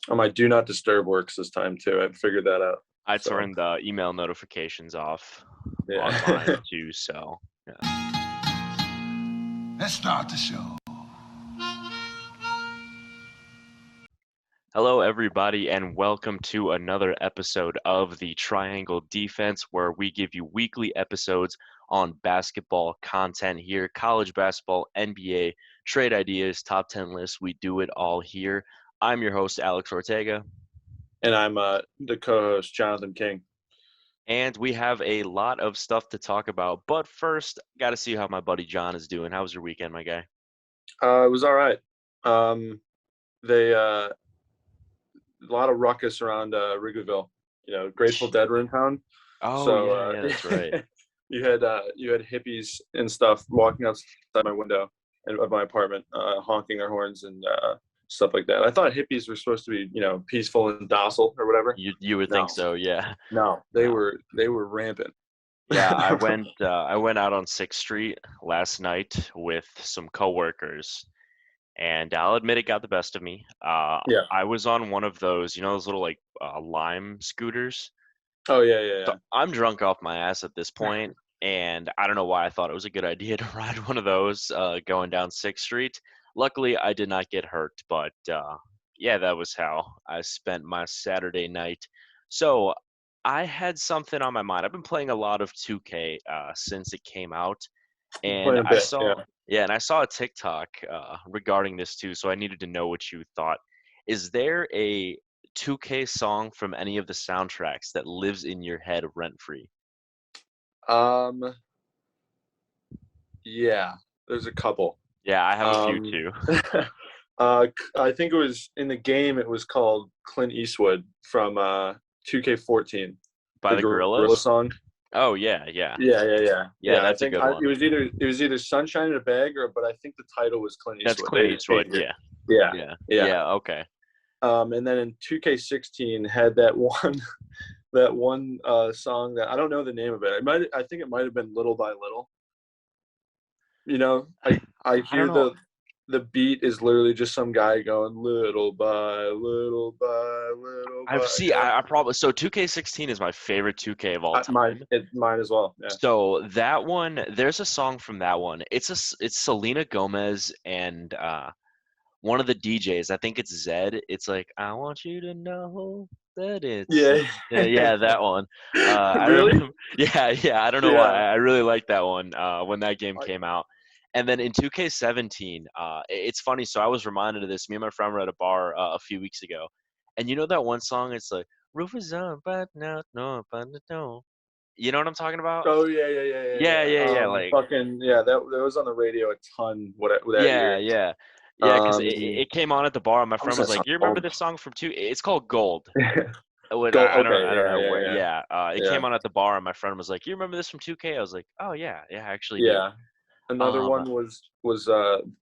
My do not disturb works this time too. I figured that out. I So turned the email notifications off on mine yeah. too, so yeah. Let's start the show. Hello, everybody, and welcome to another episode of the Triangle Defense, where we give you weekly episodes on basketball content here, college basketball, NBA, trade ideas, top 10 lists. We do it all here. I'm your host, Alex Ortega, And I'm the co-host, Jonathan King. and we have a lot of stuff to talk about. But first, got to see how my buddy John is doing. How was your weekend, my guy? It was all right. They a lot of ruckus around Wrigleyville. Grateful Dead were in town. Oh, So yeah, that's right. you had hippies and stuff walking outside my window of my apartment, honking their horns and stuff like that. I thought hippies were supposed to be, peaceful and docile or whatever. You would think so, yeah. No, they No. were rampant. Yeah, I went out on 6th Street last night with some coworkers, and I'll admit it got the best of me. Yeah. I was on one of those, those little like Lime scooters. Oh yeah. So I'm drunk off my ass at this point, and I don't know why I thought it was a good idea to ride one of those going down 6th Street. Luckily, I did not get hurt, but yeah, that was how I spent my Saturday night. So I had something on my mind. I've been playing a lot of 2K since it came out, and Quite a I bit, saw yeah. yeah, and I saw a TikTok regarding this too. So I needed to know what you thought. Is there a 2K song from any of the soundtracks that lives in your head rent free? Yeah, there's a couple. Yeah, I have a few too. I think it was in the game. It was called Clint Eastwood from 2K14. By the Gorilla Gorillas? song. Oh yeah. Yeah, That's a good one. It was either Sunshine in a Bag but I think the title was Clint Eastwood. That's Clint Eastwood. Yeah. Yeah. Okay. And then in 2K16 had that one song that I don't know the name of it. I think it might have been Little by Little. I hear the beat is literally just some guy going little by little by little. I probably 2K16 is my favorite 2K of all time. Mine as well. Yeah. So that one, there's a song from that one. It's Selena Gomez and one of the DJs. I think it's Zed. It's like, I want you to know that it's yeah, that one. Really? Yeah. I don't know why. I really like that one when that game came out. And then in 2K17, it's funny. So I was reminded of this. Me and my friend were at a bar a few weeks ago, and you know that one song? It's like roof is on, but no. You know what I'm talking about? Oh yeah. Yeah. Like fucking yeah, that was on the radio a ton. That year. Yeah. Because it came on at the bar, and my friend was like, "You remember this song from two? It's called Gold." I don't know where. Yeah. It came on at the bar, and my friend was like, "You remember this from 2K?" I was like, "Oh yeah, I actually do." Yeah. Another one was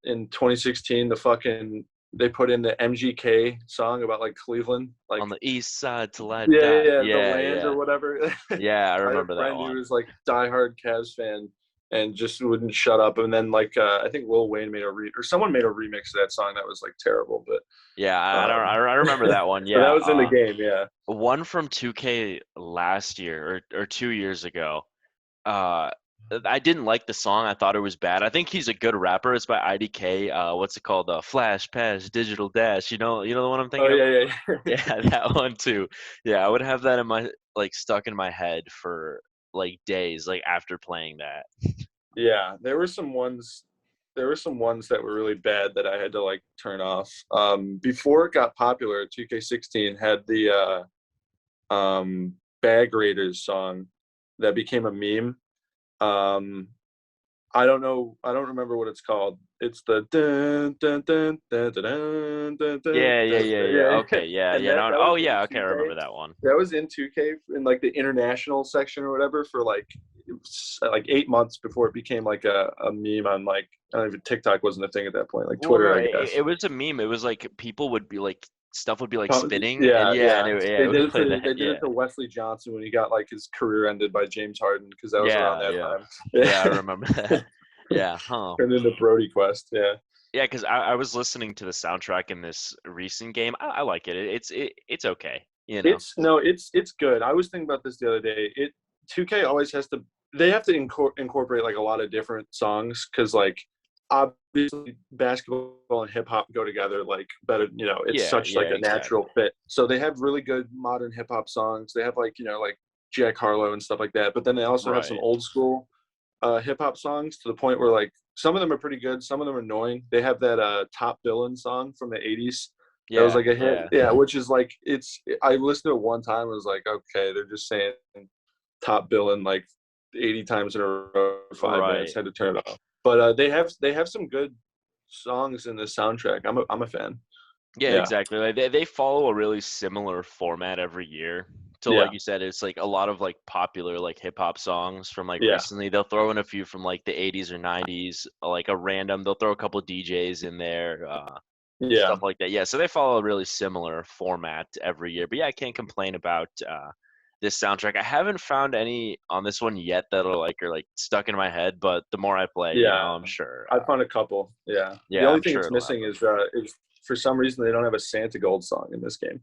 in 2016. They put in the MGK song about like Cleveland, like on the east side till I die. Yeah, the land or whatever. Yeah, I remember that one. I had a friend one. who was like diehard Cavs fan and just wouldn't shut up. And then like I think Lil Wayne someone made a remix of that song that was like terrible. But yeah, I remember that one. Yeah, that was in the game. Yeah, one from 2K last year or 2 years ago. I didn't like the song. I thought it was bad. I think he's a good rapper. It's by IDK. What's it called? Flash Pass Digital Dash. You know the one I'm thinking of? Yeah. Yeah, that one too. Yeah, I would have that in my stuck in my head for like days, like after playing that. Yeah, there were some ones that were really bad that I had to like turn off. Before it got popular, 2K16 had the Bag Raiders song that became a meme. I don't remember what it's called. It's the dun, dun, dun, dun, dun, dun, dun, dun, Yeah. Okay, yeah. Okay, I remember that one. That was in 2K in like the international section or whatever for like 8 months before it became like a meme on like I don't even TikTok wasn't a thing at that point, like Twitter. Well, I guess it was a meme. It was like people would be like stuff would be like spinning. They It did it to Wesley Johnson when he got like his career ended by James Harden because that was around that time. Yeah, I remember that. Yeah, huh. Turned into Brody Quest. Yeah. Yeah, because I was listening to the soundtrack in this recent game. I like it. It's okay. It's good. I was thinking about this the other day. 2K always has to they have to incorporate like a lot of different songs because like obviously basketball and hip hop go together like better. It's Yeah, such yeah, like a exactly. natural fit. So they have really good modern hip hop songs. They have like like Jack Harlow and stuff like that. But then they also have some Right. old school hip hop songs to the point where like some of them are pretty good, some of them are annoying. They have that Top Billin' song from the 80s that was Yeah, like a hit. yeah. Yeah, which is like I listened to it one time and was like, okay, they're just saying Top Billin' like 80 times in a row for 5 minutes, Right. had to turn it off. But they have some good songs in this soundtrack. I'm a fan. Yeah, Yeah. exactly. Like they follow a really similar format every year. So like Yeah. you said, it's like a lot of like popular like hip hop songs from like Yeah. recently. They'll throw in a few from like the 80s or 90s, like a random. They'll throw a couple DJs in there, Yeah. stuff like that. Yeah, so they follow a really similar format every year. But yeah, I can't complain about this soundtrack. I haven't found any on this one yet that are like stuck in my head. But the more I play, Yeah. I'm sure. I found a couple. Yeah. The Yeah, only I'm thing sure it's it'll missing happen. is for some reason they don't have a Santa Gold song in this game.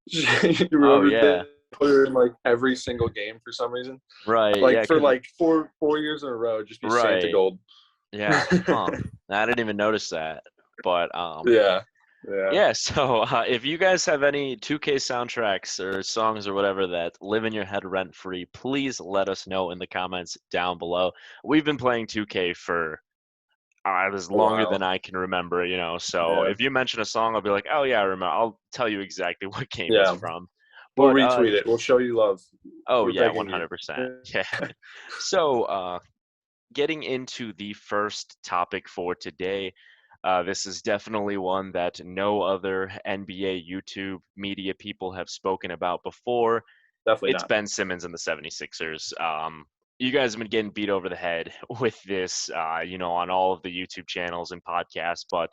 You Oh remember yeah, they put her in like every single game for some reason? right. Like Yeah, for because like four years in a row, just be Santa right. Gold. Yeah, huh. I didn't even notice that. But Yeah. Yeah. yeah, so if you guys have any 2K soundtracks or songs or whatever that live in your head rent free, please let us know in the comments down below. We've been playing 2K for as A longer than while. I can remember, so Yeah. if you mention a song, I'll be like, oh yeah, I remember. I'll tell you exactly what game it's Yeah. from. We'll But retweet it. We'll show you love. oh We're yeah, begging you. 100%. Yeah. So getting into the first topic for today. This is definitely one that no other NBA YouTube media people have spoken about before. Definitely It's not. Ben Simmons and the 76ers. You guys have been getting beat over the head with this, on all of the YouTube channels and podcasts, but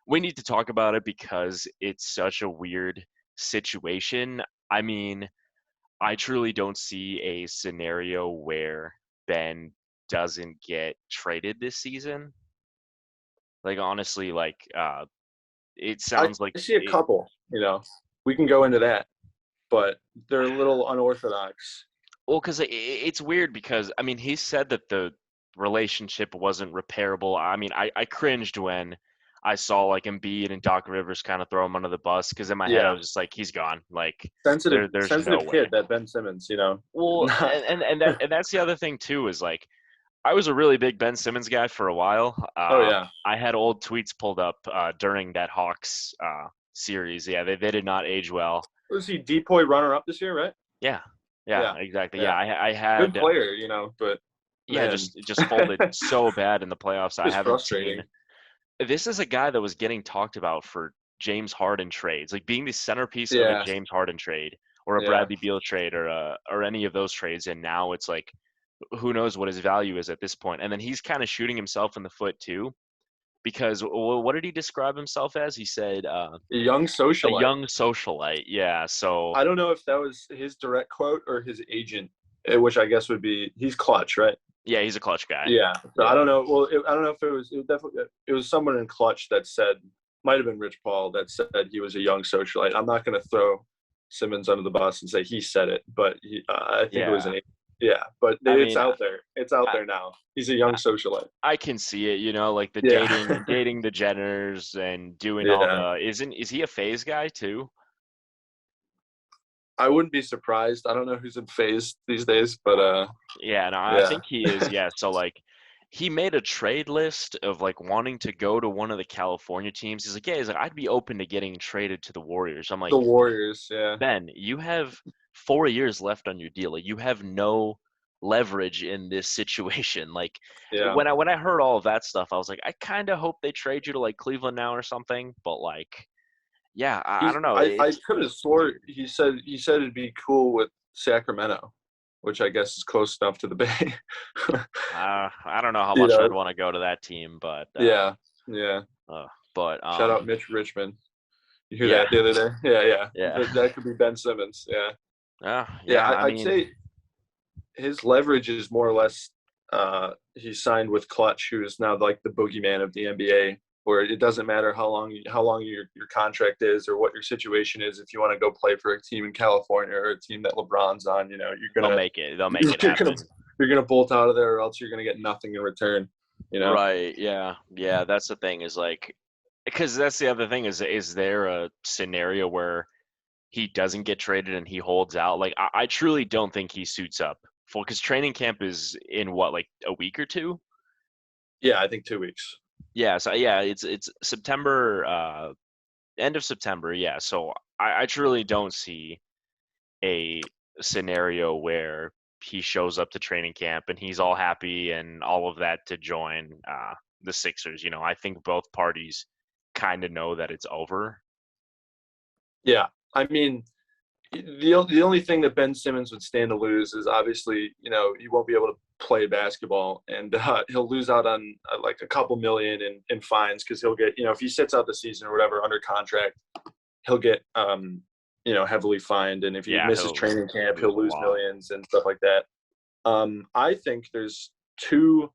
we need to talk about it because it's such a weird situation. I mean, I truly don't see a scenario where Ben doesn't get traded this season. Like honestly, like it I sounds like see a it. couple. We can go into that, but they're a little unorthodox. Well, because it's weird because I mean he said that the relationship wasn't repairable. I mean I cringed when I saw like Embiid and Doc Rivers kind of throw him under the bus because in my head I Yeah. was just like he's gone. Like Sensitive, there's no sensitive way. kid, that Ben Simmons. Well, Not. and that's the other thing too is like I was a really big Ben Simmons guy for a while. Oh yeah. I had old tweets pulled up during that Hawks series. Yeah, they did not age well. Was he Depoy runner up this year? Right. Yeah, yeah, Yeah. exactly. Yeah, Yeah. I Good had player. But yeah, man, just folded so bad in the playoffs. I just haven't seen. frustrating. This is a guy that was getting talked about for James Harden trades, like being the centerpiece of a Yeah. James Harden trade or a Yeah. Bradley Beal trade or any of those trades, and now it's like who knows what his value is at this point. And then he's kind of shooting himself in the foot too, because what did he describe himself as? He said A young a socialite. young socialite. Yeah, so I don't know if that was his direct quote or his agent, which I guess would be he's clutch, right? yeah, he's a clutch guy. Yeah. So I Yeah, don't know. Well, I don't know if it was someone in clutch that said, might have been Rich Paul that said he was a young socialite. I'm not going to throw Simmons under the bus and say he said it, but I think it was yeah. an yeah. But I it's mean, out there. It's out I, there now. He's a young socialite. I can see it, like the Yeah. dating the Jenners and doing all Yeah. the is he a phase guy too? I wouldn't be surprised. I don't know who's in phase these days, but Yeah, no, I yeah. think he is. Yeah, so like he made a trade list of like wanting to go to one of the California teams. He's like I'd be open to getting traded to the Warriors. I'm The like, Warriors, yeah. Ben, you have 4 years left on your deal. Like, you have no leverage in this situation. Like Yeah. when I heard all of that stuff, I was like, I kind of hope they trade you to like Cleveland now or something. But like, yeah, I don't know. I could have It's swore weird. he said it'd be cool with Sacramento, which I guess is close enough to the Bay. I don't know how you much I'd know, want to go to that team, but yeah, yeah. uh, but Shout out Mitch Richmond. You hear yeah, that the other day? Yeah, yeah. yeah, That could be Ben Simmons. Yeah, yeah. yeah. I I'd mean, say his leverage is more or less he signed with Clutch, who is now like the boogeyman of the NBA where it doesn't matter how long your contract is or what your situation is. If you want to go play for a team in California or a team that LeBron's on, you're They'll gonna make it. They'll make it happen. you're gonna bolt out of there, or else you're gonna get nothing in return. Right. Yeah. Yeah. That's the thing is like, because that's the other thing is there a scenario where he doesn't get traded and he holds out? Like, I truly don't think he suits up for, because training camp is in what, like a week or two? Yeah, I think 2 weeks. Yeah. So yeah, it's September, end of September. Yeah. So I truly don't see a scenario where he shows up to training camp and he's all happy and all of that to join the Sixers. I think both parties kind of know that it's over. Yeah, I mean, the only thing that Ben Simmons would stand to lose is obviously, he won't be able to play basketball, and he'll lose out on like a couple million in fines, because he'll get, if he sits out the season or whatever under contract, he'll get heavily fined, and if he Yeah, misses he'll training camp, lose he'll a lose lot. millions and stuff like that. I think there's two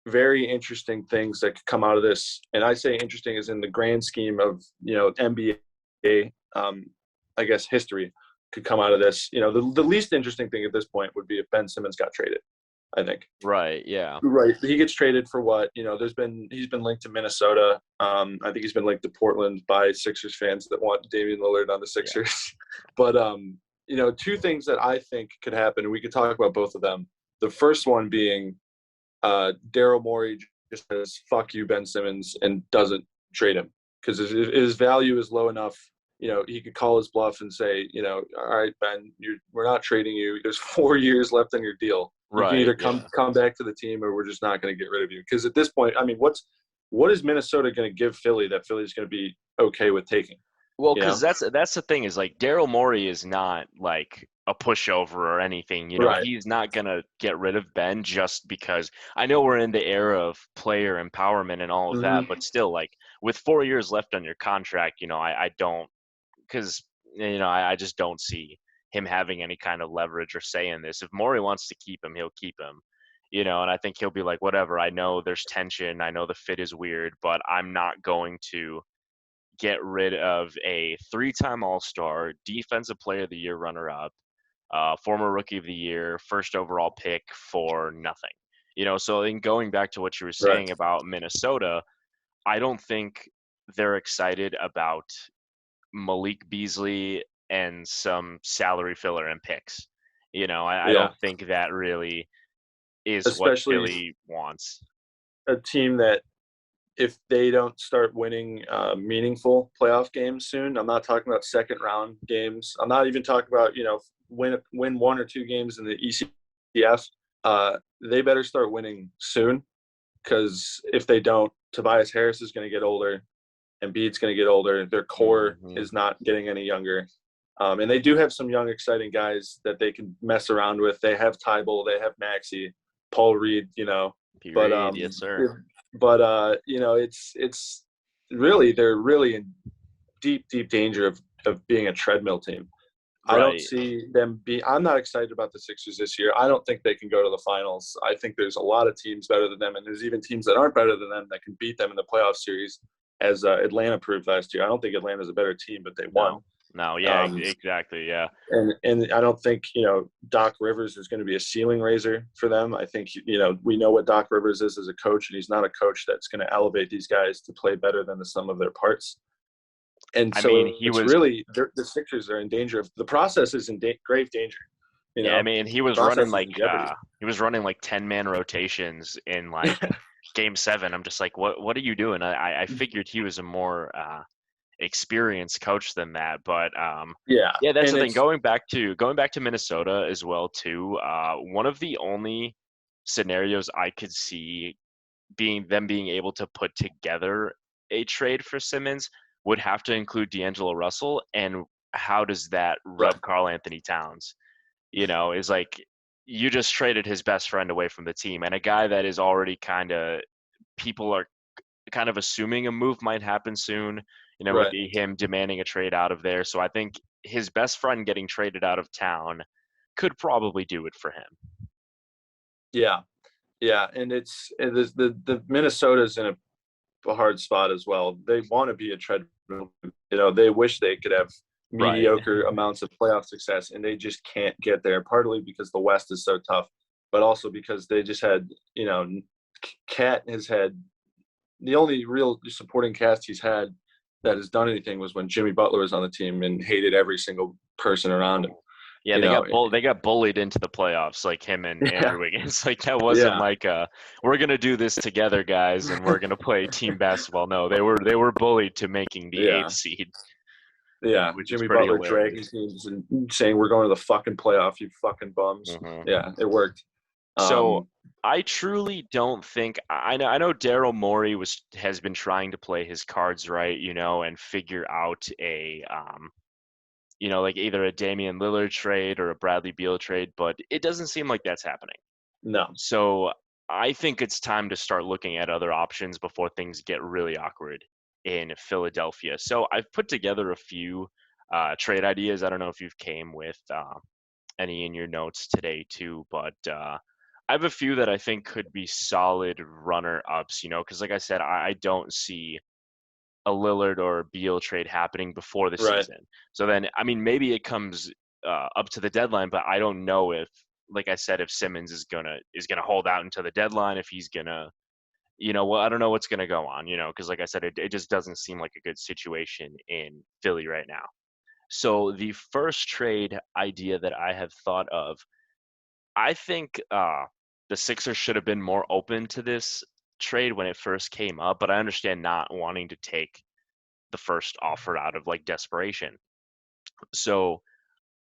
very interesting things that could come out of this, and I say interesting as in the grand scheme of NBA, I guess history could come out of this. The least interesting thing at this point would be if Ben Simmons got traded. I think. Right. Yeah. Right. He gets traded for what? He's been linked to Minnesota. I think he's been linked to Portland by Sixers fans that want Damian Lillard on the Yeah. Sixers. But two things that I think could happen, and we could talk about both of them. The first one being Daryl Morey just says "fuck you, Ben Simmons" and doesn't trade him, because his value is low enough. He could call his bluff and say, all right, Ben, we're not trading you. There's 4 years left on your deal. You can Right. either come back to the team, or we're just not going to get rid of you. Because at this point, I mean, what is Minnesota going to give Philly that Philly's going to be okay with taking? Well, You know, because that's the thing is like Daryl Morey is not like a pushover or anything. right? He's not gonna get rid of Ben just because. I know we're in the era of player empowerment and all of that, Mm-hmm. but still, like with 4 years left on your contract, I don't, because I just don't see him having any kind of leverage or say in this. If Morey wants to keep him, he'll keep him. And I think he'll be like, whatever. I know there's tension. I know the fit is weird, but I'm not going to get rid of a 3-time All-Star, Defensive Player of the Year runner-up, former Rookie of the Year, first overall pick for nothing. So in going back to what you were Right. saying about Minnesota, I don't think they're excited about Malik Beasley and some salary filler and picks. I Yeah. don't think that really is what Especially Philly wants. a team that, if they don't start winning meaningful playoff games soon, I'm not talking about second round games. I'm not even talking about win 1 or 2 games in the ECF. They better start winning soon, because if they don't, Tobias Harris is going to get older, and Embiid's going to get older. Their core Hmm. is not getting any younger. And they do have some young, exciting guys that they can mess around with. They have Tybal, they have Maxey, Paul Reed, but Period. Yes, sir. it's really, they're really in deep, deep danger of being a treadmill team. I don't Right. see them I'm not excited about the Sixers this year. I don't think they can go to the finals. I think there's a lot of teams better than them, and there's even teams that aren't better than them that can beat them in the playoff series, as Atlanta proved last year. I don't think Atlanta's a better team, but they won. No. Yeah. Exactly. Yeah. And I don't think Doc Rivers is going to be a ceiling raiser for them. I think we know what Doc Rivers is as a coach, and he's not a coach that's going to elevate these guys to play better than the sum of their parts. And I mean, so he it's was. really, the Sixers are in danger of, the process is in grave danger. Yeah. I mean, he The was running process is like in jeopardy. 10-man rotations in like Game 7. I'm just like, what are you doing? I figured he was a more experienced coach than that, but Yeah, yeah, that's and the thing. it's Going back to Minnesota as well too. One of the only scenarios I could see being able to put together a trade for Simmons would have to include D'Angelo Russell. And how does that right, rub Karl Anthony Towns? Is like you just traded his best friend away from the team, and a guy that is already people are kind of assuming a move might happen soon, with right. him demanding a trade out of there. So I think his best friend getting traded out of town could probably do it for him. Yeah, yeah, and the Minnesota's in a a hard spot as well. They want to be a treadmill. They wish they could have Right. mediocre amounts of playoff success, and they just can't get there. Partly because the West is so tough, but also because they just had, Cat has had the only real supporting cast he's had that has done anything was when Jimmy Butler was on the team and hated every single person around him. Yeah, they got bullied into the playoffs, like him and Yeah, Andrew Wiggins. Like that wasn't yeah, like we're gonna do this together, guys, and we're gonna play team basketball. No, they were bullied to making the yeah, eighth seed, yeah. which is Jimmy pretty Butler dragging hilarious. teams and saying we're going to the fucking playoff, you fucking bums. Hmm. Yeah, it worked. So Um, I truly don't think I know Daryl Morey has been trying to play his cards right, and figure out a like either a Damian Lillard trade or a Bradley Beal trade, but it doesn't seem like that's happening. no, So I think it's time to start looking at other options before things get really awkward in Philadelphia. So I've put together a few trade ideas. I don't know if you've came with any in your notes today too, but I have a few that I think could be solid runner-ups. Because like I said, I don't see a Lillard or Beal trade happening before the right. season. So then, I mean, maybe it comes up to the deadline, but I don't know if, like I said, if Simmons is gonna hold out until the deadline, if he's gonna, well, I don't know what's gonna go on, because like I said, it just doesn't seem like a good situation in Philly right now. So the first trade idea that I have thought of, I think the Sixers should have been more open to this trade when it first came up, but I understand not wanting to take the first offer out of like desperation. So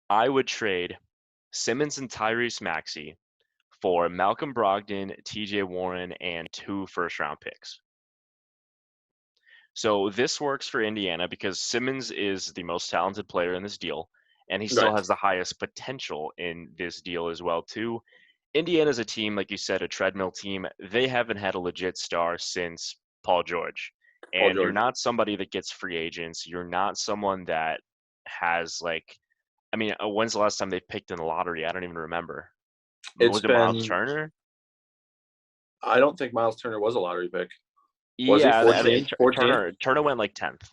I would trade Simmons and Tyrese Maxey for Malcolm Brogdon, TJ Warren, and 2 first round picks. So this works for Indiana because Simmons is the most talented player in this deal, and he still Right. has the highest potential in this deal as well too. Indiana's a team, like you said, a treadmill team. They haven't had a legit star since Paul George. Paul And you're George. not somebody that gets free agents. You're not someone that has like, I mean, when's the last time they picked in the lottery? I don't even remember. It's Was it Miles been. Turner? I don't think Miles Turner was a lottery pick. Was he Yeah, 14? 14? Turner went like 10th.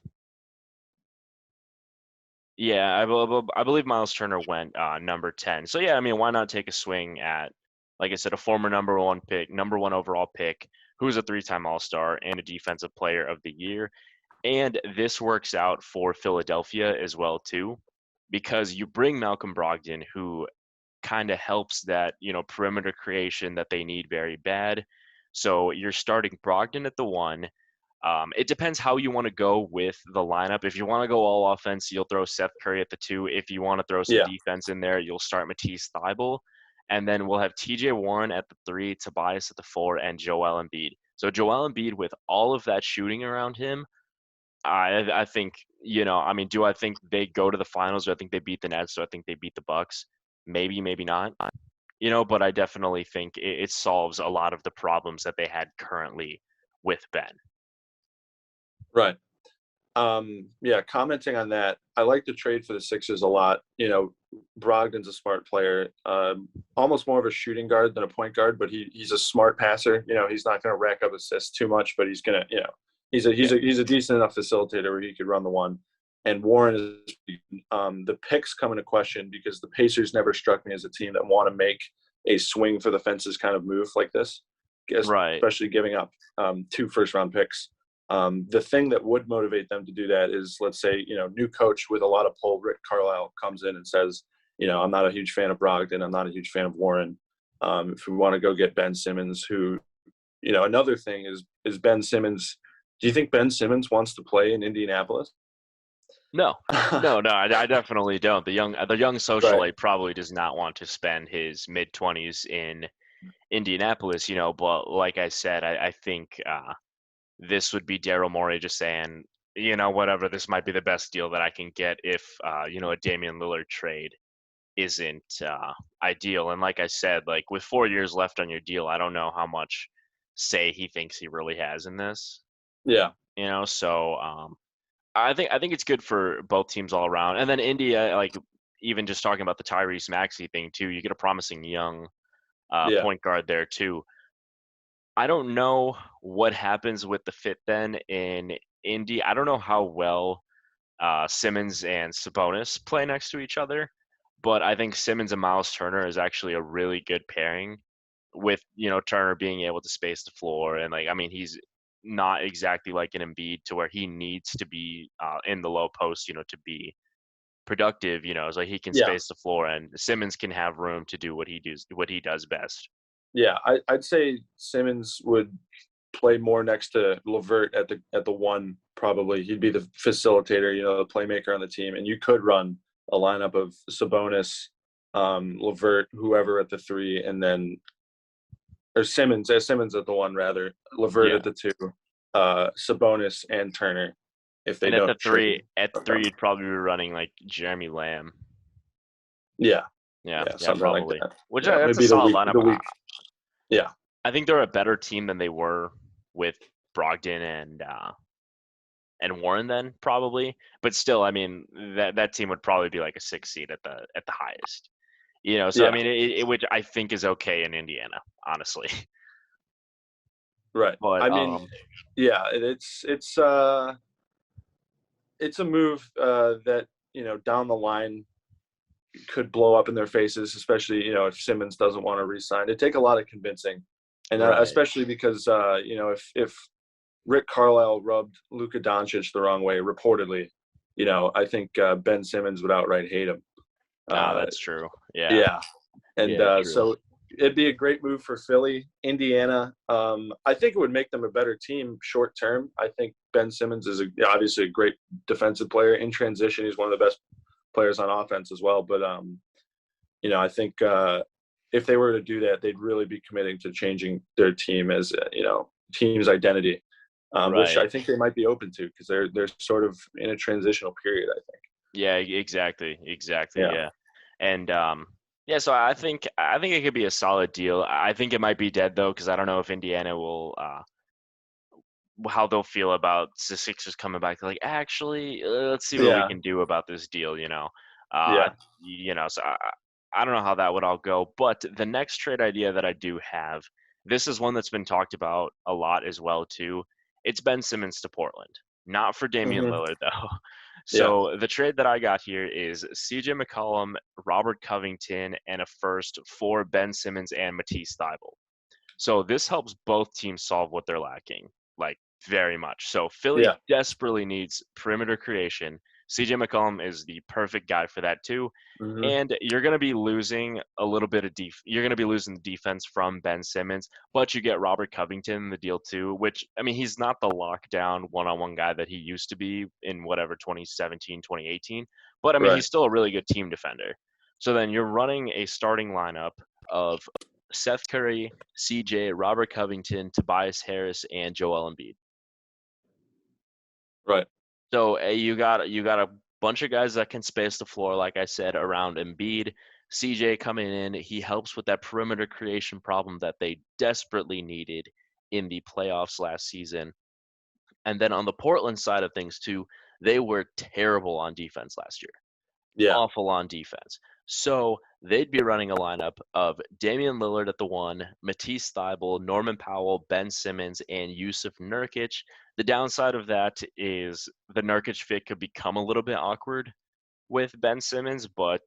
Yeah, I believe Miles Turner went number 10. So yeah, I mean, why not take a swing at, like I said, a former number one pick, number one overall pick, who's a three-time All-Star and a Defensive Player of the Year. And this works out for Philadelphia as well too, because you bring Malcolm Brogdon, who kind of helps that, perimeter creation that they need very bad. So you're starting Brogdon at the one. It depends how you want to go with the lineup. If you want to go all offense, you'll throw Steph Curry at the two. If you want to throw some Yeah. defense in there, you'll start Matisse Thybulle. And then we'll have TJ Warren at the three, Tobias at the four, and Joel Embiid. So Joel Embiid with all of that shooting around him, I think, I mean, do I think they go to the finals? Do I think they beat the Nets? Do I think they beat the Bucks? Maybe, maybe not. But I definitely think it solves a lot of the problems that they had currently with Ben. Right. Yeah, commenting on that, I like the trade for the Sixers a lot. Brogdon's a smart player, almost more of a shooting guard than a point guard, but he's a smart passer. He's not going to rack up assists too much, but he's going to, Yeah. he's a decent enough facilitator where he could run the one. And Warren is the picks come into question because the Pacers never struck me as a team that want to make a swing for the fences kind of move like this, Right. especially giving up 2 first round picks. The thing that would motivate them to do that is, let's say, new coach with a lot of pull, Rick Carlisle comes in and says, I'm not a huge fan of Brogdon. I'm not a huge fan of Warren. If we want to go get Ben Simmons, who, another thing is Ben Simmons. Do you think Ben Simmons wants to play in Indianapolis? No, no, no. I definitely don't. The young Right. socialite probably does not want to spend his mid-20s in Indianapolis. But like I said, I think this would be Daryl Morey just saying, whatever. This might be the best deal that I can get if a Damian Lillard trade isn't ideal. And like I said, like with 4 years left on your deal, I don't know how much say he thinks he really has in this. Yeah. So I think it's good for both teams all around. And then India, like even just talking about the Tyrese Maxey thing too, you get a promising young Yeah. point guard there too. I don't know what happens with the fit then in Indy. I don't know how well Simmons and Sabonis play next to each other, but I think Simmons and Miles Turner is actually a really good pairing with, Turner being able to space the floor. And like, I mean, he's not exactly like an Embiid to where he needs to be in the low post, to be productive. It's like he can Yeah. space the floor, and Simmons can have room to do what he does best. Yeah, I'd say Simmons would play more next to LeVert at the one. Probably he'd be the facilitator, the playmaker on the team, and you could run a lineup of Sabonis, LeVert, whoever at the three, and then or Simmons at the one rather, LeVert Yeah. at the two, Sabonis and Turner if they And at don't the trade. three, you'd probably be running like Jeremy Lamb. Yeah, Yeah, yeah, yeah, something like probably. that. Which Yeah, that's a maybe solid lineup. the week. Yeah, I think they're a better team than they were with Brogdon and Warren then probably. But still, I mean that team would probably be like a 6 seed at the highest. So I yeah, mean which I think is okay in Indiana, honestly. right. But I mean, yeah, it's a move that down the line could blow up in their faces, especially if Simmons doesn't want to re-sign. It'd take a lot of convincing, and right. especially because if Rick Carlisle rubbed Luka Doncic the wrong way, reportedly, I think Ben Simmons would outright hate him. Ah, Uh, that's true. Yeah. yeah, and Yeah, true. so it'd be a great move for Philly, Indiana. I think it would make them a better team short term. I think Ben Simmons is obviously a great defensive player in transition. He's one of the best players on offense as well. But I think if they were to do that, they'd really be committing to changing their team as team's identity, which Right. I think they might be open to because they're sort of in a transitional period. I think. Yeah, exactly. Exactly. Yeah. Yeah. And yeah, so I think it could be a solid deal. I think it might be dead though, because I don't know if Indiana will how they'll feel about the Sixers coming back. They're like, actually, let's see what we Yeah. can do about this deal. Yeah. So I don't know how that would all go. But the next trade idea that I do have, this is one that's been talked about a lot as well too. It's Ben Simmons to Portland, not for Damian Hmm. Lillard though. Yeah. So the trade that I got here is CJ McCollum, Robert Covington, and a first for Ben Simmons and Matisse Thybulle. So this helps both teams solve what they're lacking, like very much. So Philly Yeah. desperately needs perimeter creation. CJ McCollum is the perfect guy for that too. Hmm. And you're going to be losing a little bit of you're going to be losing the defense from Ben Simmons, but you get Robert Covington in the deal too, which I mean he's not the lockdown one-on-one guy that he used to be in whatever 2017, 2018, but I mean Right. he's still a really good team defender. So then you're running a starting lineup of Seth Curry, CJ, Robert Covington, Tobias Harris, and Joel Embiid. Right. So you got a bunch of guys that can space the floor, like I said, around Embiid. CJ coming in, he helps with that perimeter creation problem that they desperately needed in the playoffs last season. And then on the Portland side of things too, they were terrible on defense last year. Yeah. Awful on defense. So they'd be running a lineup of Damian Lillard at the one, Matisse Thybulle, Norman Powell, Ben Simmons, and Yusuf Nurkic. The downside of that is the Nurkic fit could become a little bit awkward with Ben Simmons, but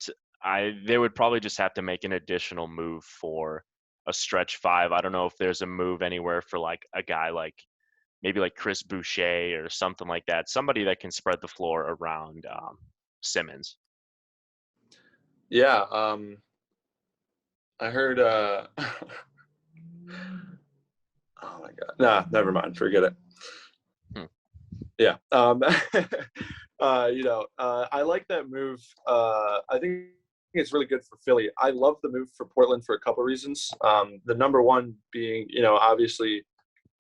they would probably just have to make an additional move for a stretch five. I don't know if there's a move anywhere for like a guy like maybe like Chris Boucher or something like that, somebody that can spread the floor around Simmons. Yeah. I heard. Oh my God. Nah, never mind. Forget it. Hmm. Yeah. I like that move. I think it's really good for Philly. I love the move for Portland for a couple of reasons. The number one being, obviously,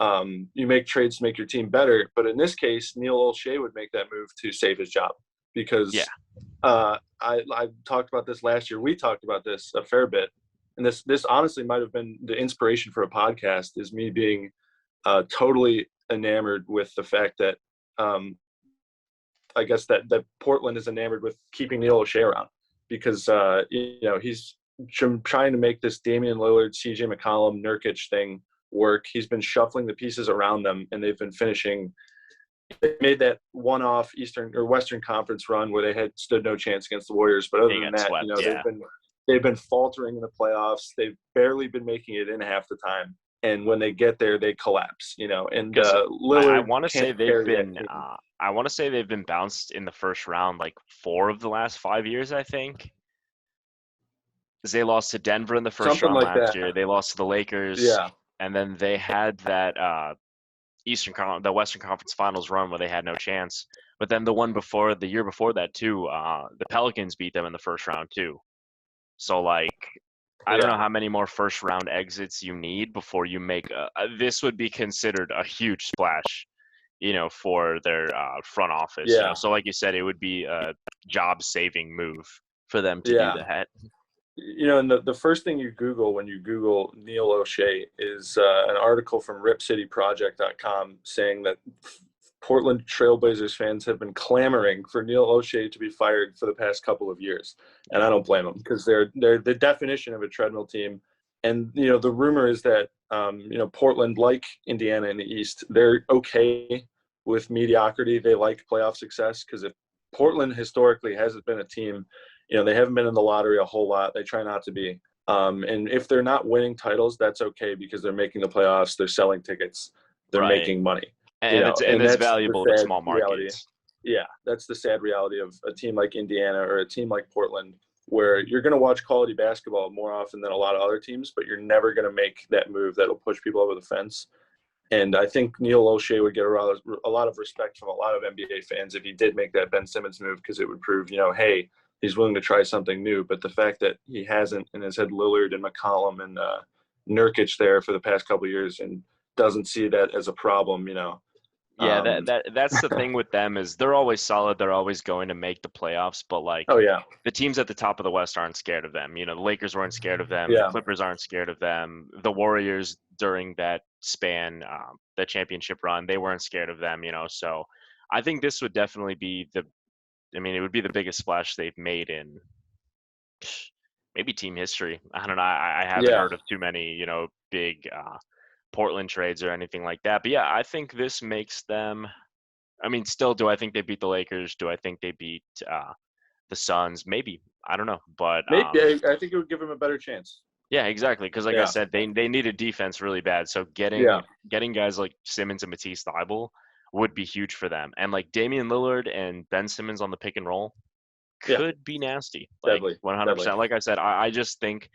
you make trades to make your team better. But in this case, Neil Olshey would make that move to save his job Yeah. because I talked about this last year. We talked about this a fair bit. And this honestly might have been the inspiration for a podcast is me being totally enamored with the fact that I guess that Portland is enamored with keeping Neil O'Shea around because he's trying to make this Damian Lillard, CJ McCollum, Nurkic thing work. He's been shuffling the pieces around them, and they've been finishing. They made that one-off Eastern or Western Conference run where they had stood no chance against the Warriors. But other They than got that, swept, yeah. they've been faltering in the playoffs. They've barely been making it in half the time, and when they get there, they collapse. And Because I Lillard want to say can't they've carry that been team. I want to say they've been bounced in the first round like 4 of the last 5 years, I think. 'Cause they lost to Denver in the first Something round like last that. year. They lost to the Lakers, Yeah, and then they had that the Western Conference Finals run where they had no chance. But then the year before that too, the Pelicans beat them in the first round too. So like, I don't yeah, know how many more first round exits you need before you make this would be considered a huge splash, for their front office. yeah, So like you said, it would be a job saving move for them to do yeah. that. And the first thing you Google when you Google Neil O'Shea is an article from RipCityProject.com saying that Portland Trailblazers fans have been clamoring for Neil O'Shea to be fired for the past couple of years, and I Yeah. don't blame them because they're the definition of a treadmill team. And the rumor is that Portland, like Indiana in the East, they're okay with mediocrity. They like playoff success because if Portland historically hasn't been a team, they haven't been in the lottery a whole lot. They try not to be. And if they're not winning titles, that's okay because they're making the playoffs. They're selling tickets. They're Right. making money. And And it's that's the valuable to sad small reality. markets. Yeah, that's the sad reality of a team like Indiana or a team like Portland, where you're going to watch quality basketball more often than a lot of other teams, but you're never going to make that move that'll push people over the fence. And I think Neil O'Shea would get a lot of respect from a lot of NBA fans if he did make that Ben Simmons move, because it would prove, hey, he's willing to try something new. But the fact that he hasn't and has had Lillard and McCollum and Nurkic there for the past couple of years and doesn't see that as a problem, Yeah, um, that's the thing with them is they're always solid. They're always going to make the playoffs, but like oh yeah, the teams at the top of the West aren't scared of them. The Lakers weren't scared of them. The yeah, Clippers aren't scared of them. The Warriors during that span, the championship run, they weren't scared of them. So I think this would definitely be it would be the biggest splash they've made in maybe team history. I don't know. I haven't yeah. heard of too many, big Portland trades or anything like that. But yeah, I think this makes them. Still, do I think they beat the Lakers? Do I think they beat the Suns? Maybe. I don't know. But Maybe I think it would give him a better chance. yeah, exactly. Because like I Yeah, said, they needed defense really bad. So yeah, getting guys like Simmons and Matisse Thybulle would be huge for them. And like Damian Lillard and Ben Simmons on the pick and roll yeah. could be nasty. Like Deadly, deadly. 100%. Like I said, I just think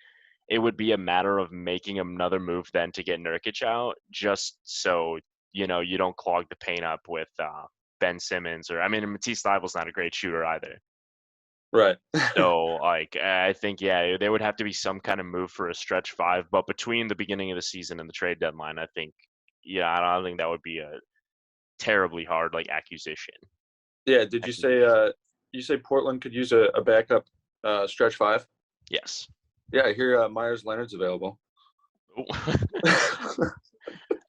it would be a matter of making another move then to get Nurkic out, just so you don't clog the paint up with Ben Simmons Matisse Thybulle's not a great shooter either. Right. So like I think there would have to be some kind of move for a stretch 5, but between the beginning of the season and the trade deadline, I think I don't think that would be a terribly hard like acquisition. Yeah. Did you say Portland could use a backup stretch 5? Yes. Yeah, I hear Myers Leonard's available.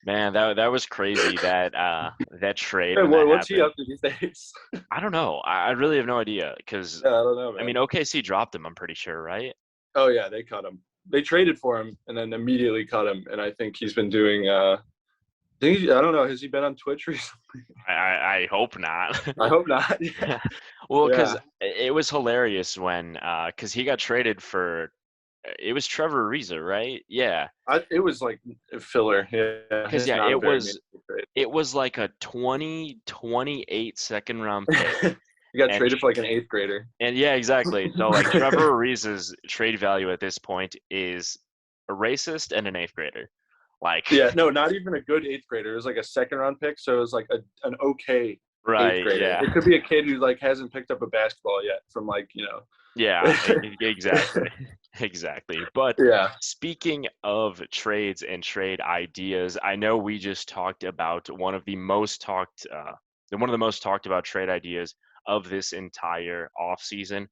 Man, that was crazy that trade Hey, when that what's he happened. up to these days? I don't know. I really have no idea because Yeah, I don't know, man. OKC dropped him. I'm pretty sure, right? Oh yeah, they cut him. They traded for him and then immediately cut him. And I think he's been doing. I don't know. Has he been on Twitch recently? I hope not. I hope not. Yeah. Well, because Yeah. it was hilarious when because he got traded for it was Trevor Ariza, right? Yeah. It was like filler. Yeah. Because It's not a very meaningful it was like a 2028 second round pick. trade. You got And traded for like an 8th grader. And yeah, exactly. So like Trevor Ariza's trade value at this point is a racist and an 8th grader. Like Yeah, no, not even a good 8th grader. It was like a 2nd round pick, so it was like an okay 8th right, grader. yeah. It could be a kid who like hasn't picked up a basketball yet from like. Yeah, exactly. Exactly. But Yeah. speaking of trades and trade ideas, I know we just talked about one of the most talked about trade ideas of this entire offseason.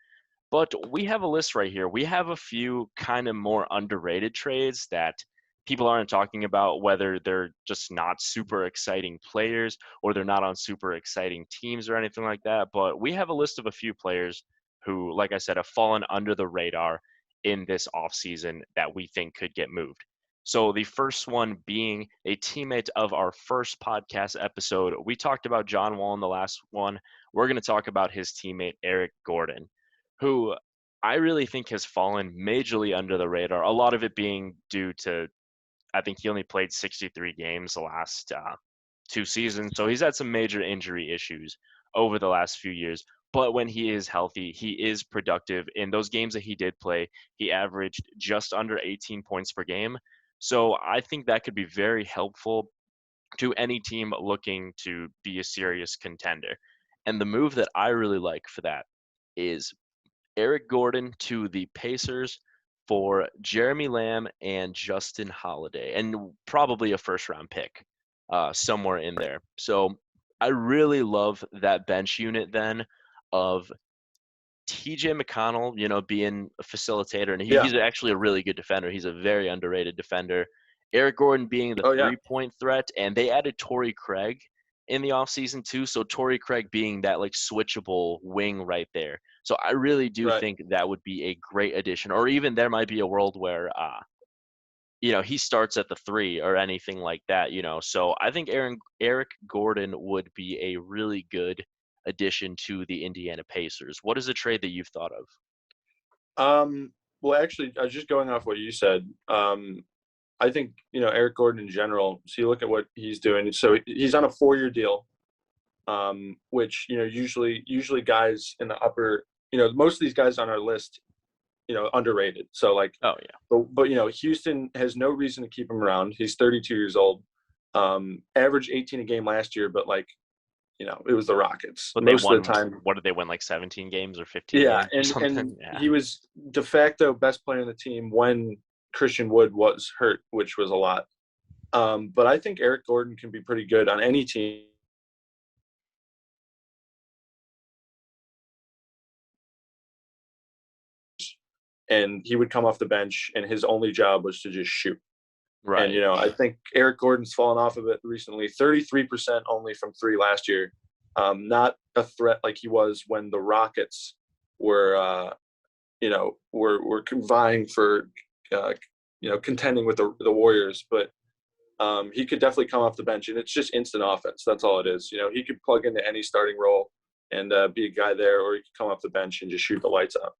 But we have a list right here. We have a few kind of more underrated trades that people aren't talking about, whether they're just not super exciting players or they're not on super exciting teams or anything like that. But we have a list of a few players who, like I said, have fallen under the radar in this offseason that we think could get moved. So the first one being a teammate of our first podcast episode. We talked about John Wall in the last one. We're going to talk about his teammate, Eric Gordon, who I really think has fallen majorly under the radar. A lot of it being due to, I think he only played 63 games the last 2 seasons. So he's had some major injury issues over the last few years. But when he is healthy, he is productive. In those games that he did play, he averaged just under 18 points per game. So I think that could be very helpful to any team looking to be a serious contender. And the move that I really like for that is Eric Gordon to the Pacers for Jeremy Lamb and Justin Holiday, and probably a first round pick somewhere in there. So I really love that bench unit then of TJ McConnell, being a facilitator, and Yeah. he's actually a really good defender. He's a very underrated defender. Eric Gordon being the Oh, yeah. 3-point threat, and they added Torrey Craig in the offseason too. So Torrey Craig being that like switchable wing right there. So I really do Right. think that would be a great addition. Or even there might be a world where he starts at the 3 or anything like that. So I think Eric Gordon would be a really good addition to the Indiana Pacers. What is a trade that you've thought of? Well, actually, I was just going off what you said. I think, Eric Gordon in general, so you look at what he's doing. So he's on a 4-year deal, which, usually guys in the upper, most of these guys on our list, underrated. So like, Oh, yeah. but Houston has no reason to keep him around. He's 32 years old, averaged 18 a game last year, but like, it was the Rockets But most of the time. What did they win, like 17 games or 15 Yeah, games or something? and Yeah. he was de facto best player on the team when Christian Wood was hurt, which was a lot. But I think Eric Gordon can be pretty good on any team. And he would come off the bench, and his only job was to just shoot. Right. And, I think Eric Gordon's fallen off of it recently. 33% only from 3 last year. Not a threat like he was when the Rockets were vying for, contending with the Warriors. But he could definitely come off the bench, and it's just instant offense. That's all it is. He could plug into any starting role and be a guy there, or he could come off the bench and just shoot the lights out.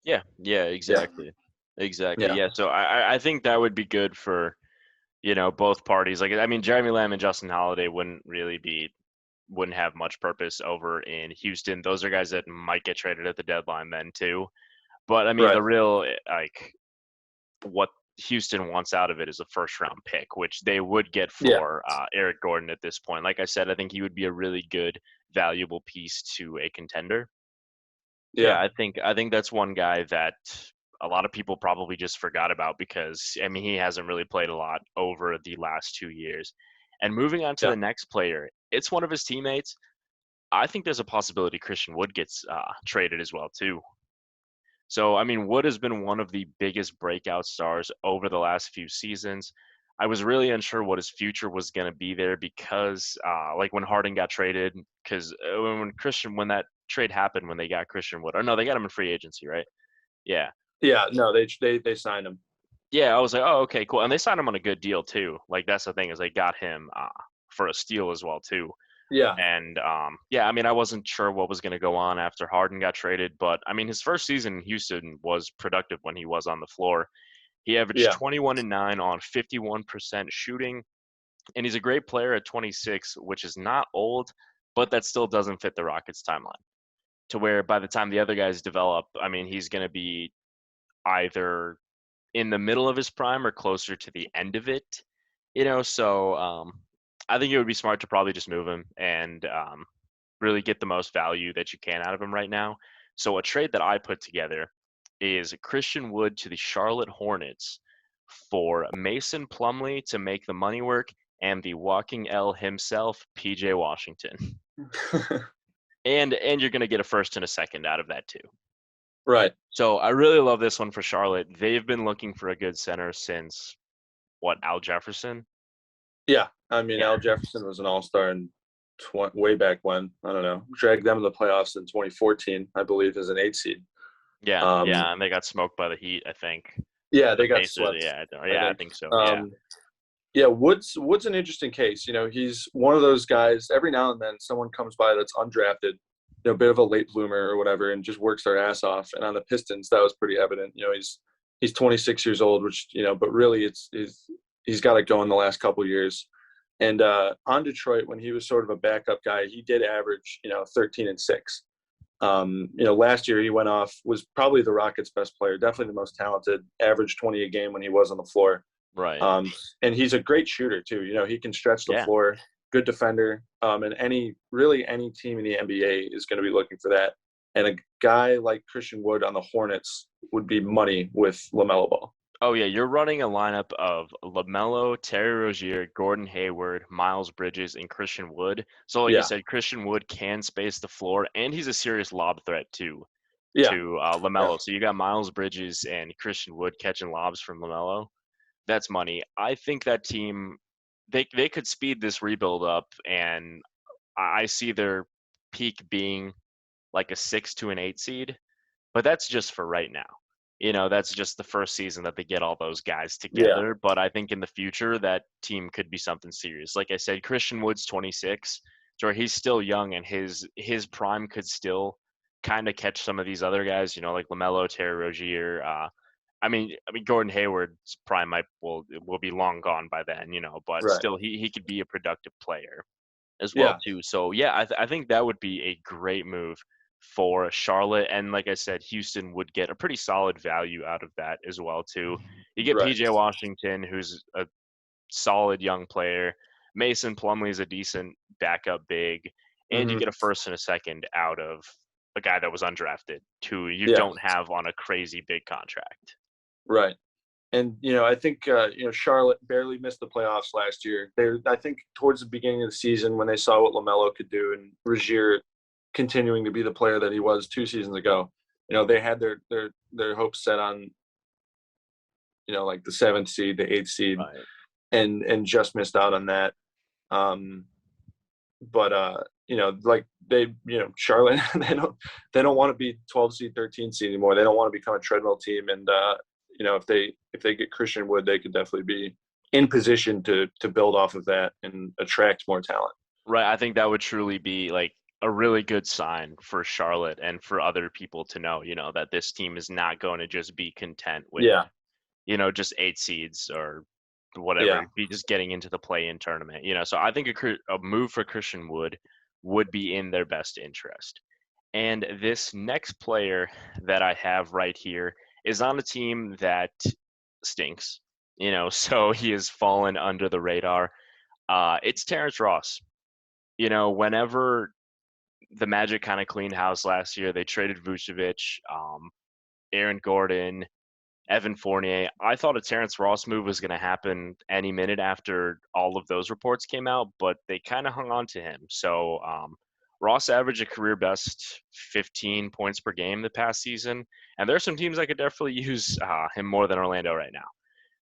Yeah, exactly. Yeah. Exactly. Yeah. So I think that would be good for, both parties. Like, I mean, Jeremy Lamb and Justin Holiday wouldn't have much purpose over in Houston. Those are guys that might get traded at the deadline then too. But I mean, the real, like, what Houston wants out of it is a first round pick, which they would get for Eric Gordon at this point. Like I said, I think he would be a really good, valuable piece to a contender. Yeah, I think that's one guy that a lot of people probably just forgot about because, I mean, he hasn't really played a lot over the last 2 years. And moving on to the next player, it's one of his teammates. I think there's a possibility Christian Wood gets traded as well too. So, I mean, Wood has been one of the biggest breakout stars over the last few seasons. I was really unsure what his future was going to be there because, like, when Harden got traded, because when that trade happened, when they got Christian Wood, or no, they got him in free agency, right? Yeah. Yeah, no, they signed him. Yeah, I was like, oh, okay, cool. And they signed him on a good deal too. Like, that's the thing, is they got him for a steal as well too. Yeah. And I mean, I wasn't sure what was going to go on after Harden got traded, but I mean, his first season in Houston was productive when he was on the floor. He averaged 21 and 9 on 51% shooting, and he's a great player at 26, which is not old, but that still doesn't fit the Rockets' timeline. To where by the time the other guys develop, I mean, he's going to be either in the middle of his prime or closer to the end of it, So I think it would be smart to probably just move him and really get the most value that you can out of him right now. So a trade that I put together is Christian Wood to the Charlotte Hornets for Mason Plumlee to make the money work and the walking L himself, PJ Washington. and you're going to get a first and a second out of that too. Right. So I really love this one for Charlotte. They've been looking for a good center since, Al Jefferson? Yeah. I mean, Al Jefferson was an all-star in way back when. I don't know. Dragged them to the playoffs in 2014, I believe, as an 8 seed. Yeah, and they got smoked by the Heat, I think. Yeah, The they got Pacers, swept, I I think. think so. Yeah, Um, yeah, Wood's an interesting case. He's one of those guys. Every now and then, someone comes by that's undrafted, a bit of a late bloomer or whatever, and just works their ass off. And on the Pistons, that was pretty evident. He's 26 years old, which but really he's got it going the last couple of years. And on Detroit, when he was sort of a backup guy, he did average 13 and 6. Last year he went off, was probably the Rockets' best player, definitely the most talented, averaged 20 a game when he was on the floor. right. And he's a great shooter too. He can stretch the Yeah. floor, good defender. And any team in the NBA is going to be looking for that. And a guy like Christian Wood on the Hornets would be money with LaMelo Ball. Oh yeah, you're running a lineup of LaMelo, Terry Rozier, Gordon Hayward, Miles Bridges, and Christian Wood. So like you Yeah, said, Christian Wood can space the floor, and he's a serious lob threat too yeah, to yeah, LaMelo. So you got Miles Bridges and Christian Wood catching lobs from LaMelo. That's money. I think that team, they could speed this rebuild up, and I see their peak being like a 6 to an 8 seed. But that's just for right now. That's just the first season that they get all those guys yeah, together. But I think in the future, that team could be something serious. Like I said, Christian Wood's 26, so he's still young, and his prime could still kind of catch some of these other guys. Like LaMelo, Terry Rozier. I mean, Gordon Hayward's prime will be long gone by then. But right, still, he could be a productive player as well yeah, too. So yeah, I think that would be a great move for Charlotte, and like I said, Houston would get a pretty solid value out of that as well too. You get right. PJ Washington, who's a solid young player. Mason Plumlee is a decent backup big, and you Hmm. get a first and a second out of a guy that was undrafted, who you Yeah, don't have on a crazy big contract. right. And I think Charlotte barely missed the playoffs last year. I think towards the beginning of the season when they saw what LaMelo could do and Rozier continuing to be the player that he was 2 seasons ago, they had their hopes set on like the 7th seed, the 8th seed, Right. and just missed out on that. Um, but like Charlotte, they don't want to be 12 seed, 13 seed anymore. They don't want to become a treadmill team. And if they get Christian Wood, they could definitely be in position to build off of that and attract more talent. Right. I think that would truly be like a really good sign for Charlotte and for other people to know, that this team is not going to just be content with, Yeah, just 8 seeds or yeah, whatever, be just getting into the play-in tournament. So I think a move for Christian would be in their best interest. And this next player that I have right here is on a team that stinks, so he has fallen under the radar. It's Terrence Ross. Whenever the Magic kind of cleaned house last year, they traded Vucevic, Aaron Gordon, Evan Fournier. I thought a Terrence Ross move was going to happen any minute after all of those reports came out, but they kind of hung on to him. So Ross averaged a career best 15 points per game the past season, and there's some teams that could definitely use him more than Orlando right now.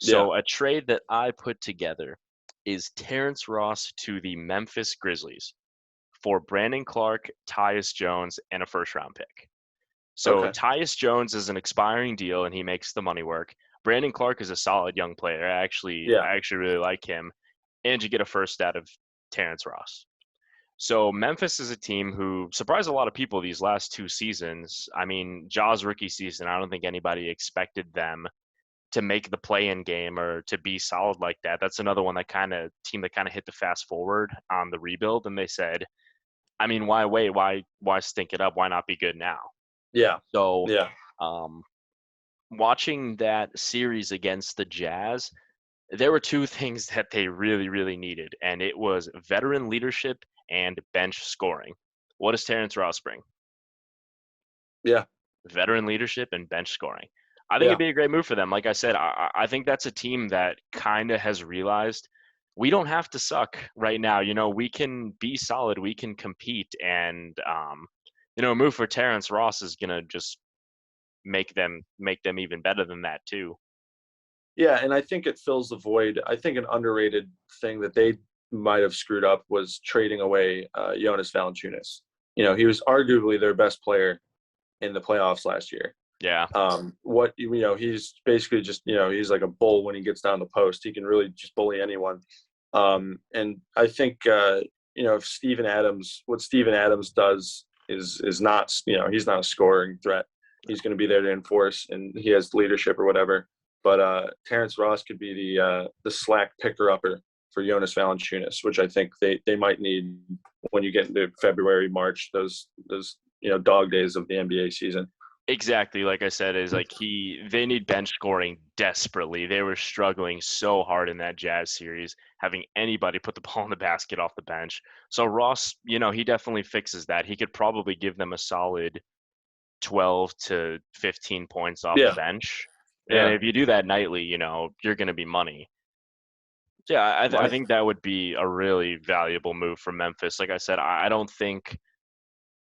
yeah. So a trade that I put together is Terrence Ross to the Memphis Grizzlies for Brandon Clark, Tyus Jones, and a first-round pick. So Okay. Tyus Jones is an expiring deal, and he makes the money work. Brandon Clark is a solid young player. Yeah, I actually really like him, and you get a first out of Terrence Ross. So Memphis is a team who surprised a lot of people these last 2 seasons. I mean, Ja's rookie season, I don't think anybody expected them to make the play-in game or to be solid like that. That's another one that team that kind of hit the fast forward on the rebuild, and they said, I mean, why wait? Why stink it up? Why not be good now? yeah, So, yeah, um, watching that series against the Jazz, there were two things that they really, really needed, and it was veteran leadership and bench scoring. What does Terrence Ross bring? yeah, Veteran leadership and bench scoring. I think yeah, it'd be a great move for them. Like I said, I think that's a team that kind of has realized we don't have to suck right now. We can be solid, we can compete, and a move for Terrence Ross is gonna just make them even better than that too. yeah. And I think it fills the void. I think an underrated thing that they might have screwed up was trading away Jonas Valanciunas. He was arguably their best player in the playoffs last year. Yeah. He's basically just, he's like a bull when he gets down the post. He can really just bully anyone. And I think, if what Steven Adams does is not, he's not a scoring threat. He's going to be there to enforce, and he has leadership or whatever. But Terence Ross could be the slack picker upper for Jonas Valanciunas, which I think they might need when you get into February, March, those dog days of the NBA season. Exactly, like I said, is like they need bench scoring desperately. They were struggling so hard in that Jazz series, having anybody put the ball in the basket off the bench. So Ross, he definitely fixes that. He could probably give them a solid 12 to 15 points off the Yeah, bench. And yeah, if you do that nightly, you're going to be money. So yeah, I think that would be a really valuable move for Memphis. Like I said, I don't think.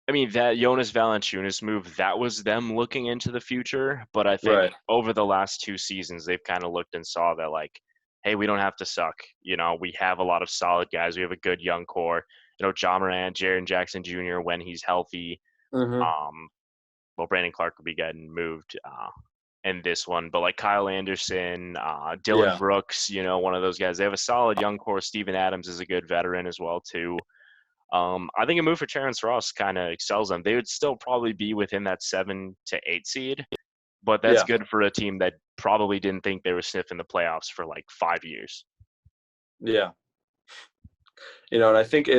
I mean, that Jonas Valanciunas move, that was them looking into the future. But I think right. over the last 2 seasons, they've kind of looked and saw that, like, hey, we don't have to suck. We have a lot of solid guys. We have a good young core. Ja Morant, Jaren Jackson Jr. when he's healthy. Mm-hmm. Well, Brandon Clark will be getting moved in this one. But like Kyle Anderson, Dylan Yeah, Brooks, one of those guys. They have a solid young core. Steven Adams is a good veteran as well, too. I think a move for Terence Ross kind of excels them. They would still probably be within that 7 to 8 seed, but that's yeah, good for a team that probably didn't think they were sniffing the playoffs for like 5 years. yeah. And I think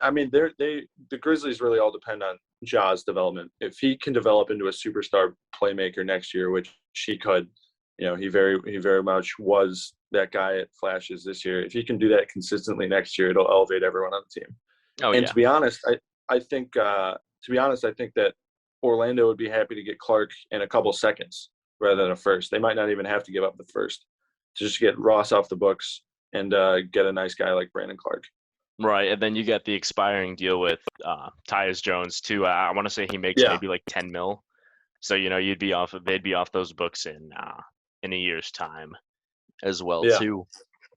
I mean, the Grizzlies really all depend on Ja's development. If he can develop into a superstar playmaker next year, which he could, he very much was that guy at flashes this year. If he can do that consistently next year, it'll elevate everyone on the team. Oh And yeah, to be honest, I think that Orlando would be happy to get Clark in a couple seconds rather than a first. They might not even have to give up the first to just get Ross off the books and get a nice guy like Brandon Clark. right. And then you get the expiring deal with Tyus Jones too. I want to say he makes Yeah, maybe like 10 mil. So they'd be off those books in a year's time as well yeah, too.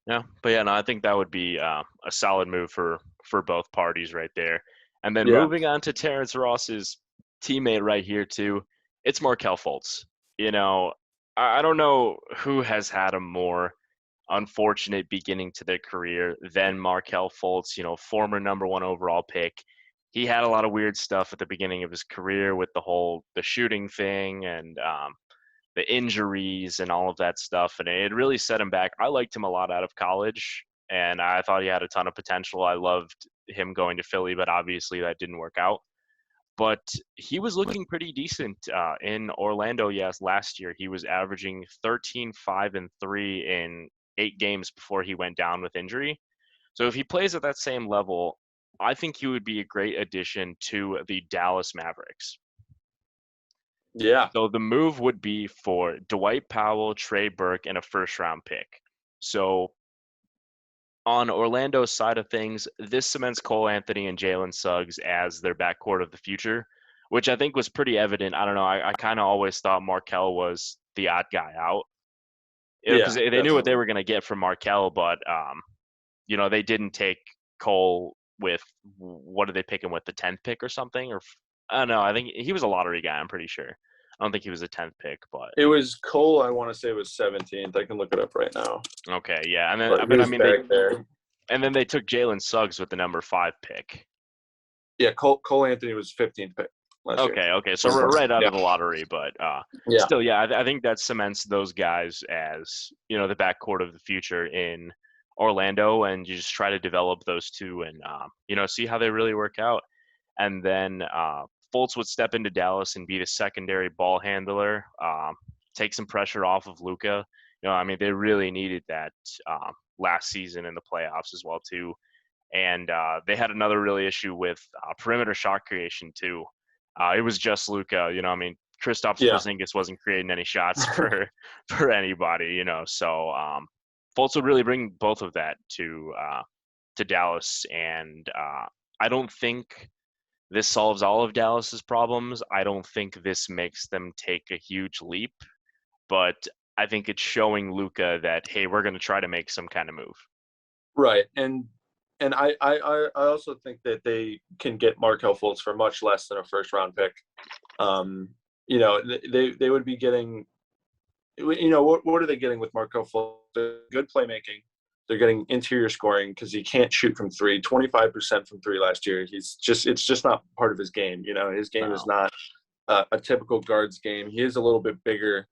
Yeah, but yeah, no, I think that would be a solid move for both parties right there. And then yeah, moving on to Terrence Ross's teammate right here too, it's Markelle Fultz. You know, I don't know who has had a more unfortunate beginning to their career than Markelle Fultz. Former number one overall pick. He had a lot of weird stuff at the beginning of his career with the shooting thing and the injuries and all of that stuff, and it really set him back. I liked him a lot out of college, and I thought he had a ton of potential. I loved him going to Philly, but obviously that didn't work out. But he was looking pretty decent in Orlando. Yes, last year he was averaging 13, 5, and 3 in 8 games before he went down with injury. So if he plays at that same level, I think he would be a great addition to the Dallas Mavericks. yeah, So the move would be for Dwight Powell, Trey Burke, and a first round pick. So on Orlando's side of things, this cements Cole Anthony and Jalen Suggs as their backcourt of the future, which I think was pretty evident. I don't know. I kind of always thought Markelle was the odd guy out because yeah, they knew what they definitely. were going to get from Markelle, but they didn't take Cole with what did they pick him with, the 10th pick or something? Or I don't know. I think he was a lottery guy. I'm pretty sure. I don't think he was a 10th pick, but It was Cole. I want to say it was 17th. I can look it up right now. okay, yeah. And then, But he but I was mean, back there. they took Jalen Suggs with the number 5 pick. Yeah, Cole Anthony was 15th pick last year. Okay. So we're right out Yeah, of the lottery, but yeah, still, yeah, I think that cements those guys as the backcourt of the future in Orlando, and you just try to develop those two and see how they really work out. And then Fultz would step into Dallas and be the secondary ball handler, take some pressure off of Luka. I mean, they really needed that last season in the playoffs as well too. And they had another really issue with perimeter shot creation too. It was just Luka. I mean, Kristaps yeah, Porzingis wasn't creating any shots for anybody. So Fultz would really bring both of that to Dallas, and I don't think this solves all of Dallas's problems. I don't think this makes them take a huge leap, but I think it's showing Luka that, hey, we're going to try to make some kind of move. right. And I also think that they can get Markelle Fultz for much less than a first round pick. they would be getting, what are they getting with Markelle Fultz? Good playmaking. They're getting interior scoring because he can't shoot from three. 25% from three last year. It's just not part of his game. His game is No. not a typical guard's game. He is a little bit bigger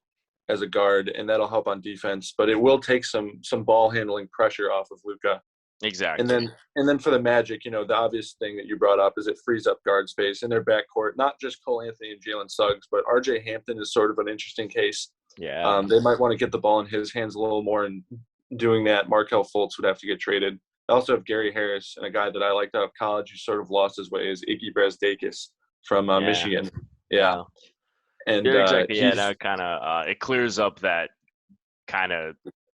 as a guard, and that'll help on defense. But it will take some ball handling pressure off of Luka. Exactly. And then for the Magic, the obvious thing that you brought up is it frees up guard space in their backcourt. Not just Cole Anthony and Jalen Suggs, but R.J. Hampton is sort of an interesting case. Yeah. They might want to get the ball in his hands a little more, and doing that, Markelle Fultz would have to get traded. I also have Gary Harris, and a guy that I liked out of college who sort of lost his way is Iggy Brasdakis from Michigan. Yeah. And exactly. Yeah, now kind of it clears up that kind of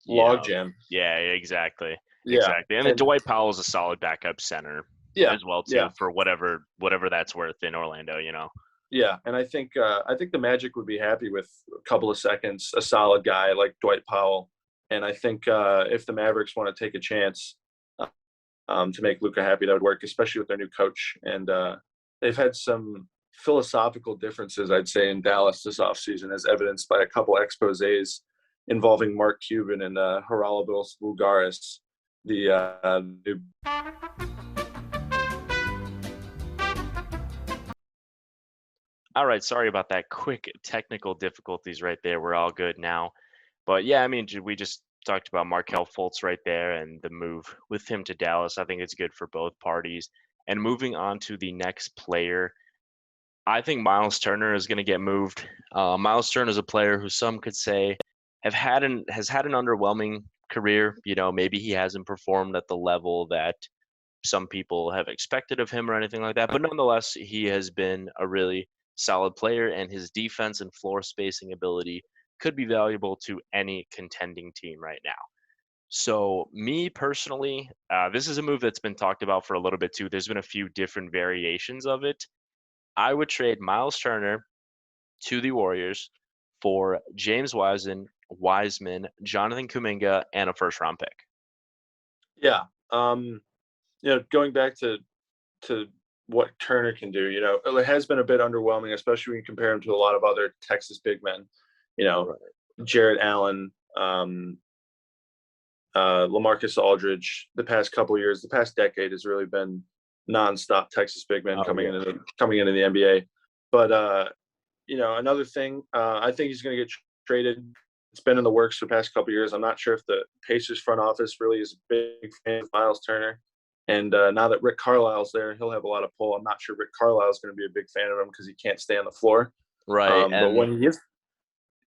logjam. Yeah, exactly. Yeah. Exactly. And then Dwight Powell is a solid backup center as well too for whatever that's worth in Orlando, Yeah, and I think the Magic would be happy with a couple of seconds, a solid guy like Dwight Powell. And I think if the Mavericks want to take a chance to make Luka happy, that would work, especially with their new coach. And they've had some philosophical differences, I'd say, in Dallas this offseason, as evidenced by a couple exposés involving Mark Cuban and Haralabos Vulgaris, the new. All right, sorry about that. Quick technical difficulties right there. We're all good now. But yeah, I mean, we just talked about Markelle Fultz right there and the move with him to Dallas. I think it's good for both parties. And moving on to the next player, I think Miles Turner is going to get moved. Miles Turner is a player who some could say has had an underwhelming career. Maybe he hasn't performed at the level that some people have expected of him or anything like that. But nonetheless, he has been a really solid player, and his defense and floor spacing ability could be valuable to any contending team right now. So me personally, this is a move that's been talked about for a little bit too. There's been a few different variations of it. I would trade Miles Turner to the Warriors for James Wiseman, Jonathan Kaminga, and a first-round pick. Yeah. Going back to what Turner can do, it has been a bit underwhelming, especially when you compare him to a lot of other Texas big men. Right. Jarrett Allen, LaMarcus Aldridge. The past couple of years, the past decade has really been nonstop Texas big men coming into the NBA. But another thing, I think he's going to get traded. It's been in the works for the past couple of years. I'm not sure if the Pacers front office really is a big fan of Miles Turner. And now that Rick Carlisle's there, he'll have a lot of pull. I'm not sure Rick Carlisle is going to be a big fan of him because he can't stay on the floor. Right. But when he is,